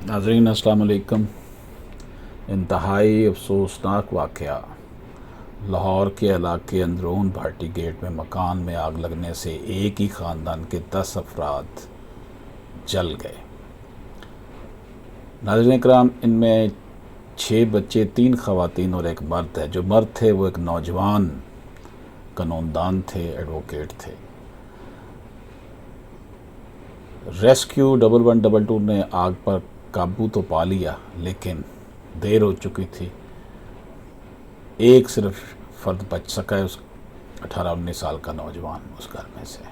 नाज़रीन अस्सलाम वालेकुम। इंतहाई अफसोसनाक वाक़या लाहौर के इलाके अंदरून भाटी गेट में मकान में आग लगने से एक ही ख़ानदान के 10 अफराद जल गए। नाज़रीन इकराम, इनमें 6 बच्चे, 3 ख़वातीन और एक मर्द है। जो मर्द थे वो एक नौजवान कानूनदान थे, एडवोकेट थे। रेस्क्यू 1122 ने आग पर काबू तो पा लिया, लेकिन देर हो चुकी थी। एक सिर्फ फ़र्द बच सका है, उस 18-19 साल का नौजवान उस घर में से।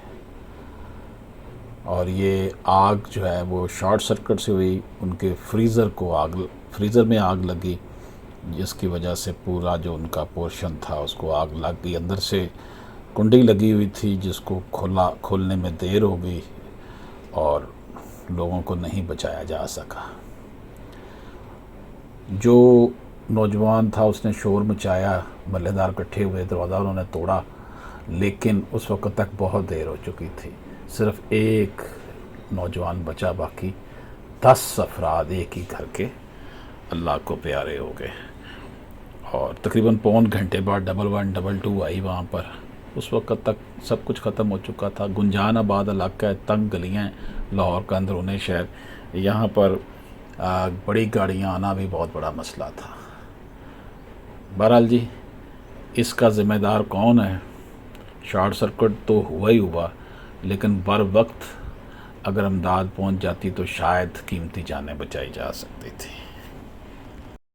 और ये आग जो है वो शॉर्ट सर्किट से हुई। उनके फ्रीज़र में आग लगी, जिसकी वजह से पूरा जो उनका पोर्शन था उसको आग लग गई। अंदर से कुंडी लगी हुई थी जिसको खोलने में देर हो गई और लोगों को नहीं बचाया जा सका। जो नौजवान था उसने शोर मचाया, महल्लेदार इकट्ठे हुए, दरवाज़ा उन्होंने तोड़ा, लेकिन उस वक्त तक बहुत देर हो चुकी थी। सिर्फ एक नौजवान बचा, बाकी 10 अफराद एक ही घर के अल्लाह को प्यारे हो गए। और तकरीबन पौन घंटे बाद 1122 आई वहाँ पर। उस वक्त तक सब कुछ ख़त्म हो चुका था। गुंजान आबाद इलाका है, तंग गलियाँ हैं लाहौर का अंदरूनी शहर। यहाँ पर बड़ी गाड़ियाँ आना भी बहुत बड़ा मसला था। बहरहाल जी, इसका ज़िम्मेदार कौन है? शॉर्ट सर्किट तो हुआ ही हुआ, लेकिन बर वक्त अगर इमदाद पहुँच जाती तो शायद कीमती जानें बचाई जा सकती थी।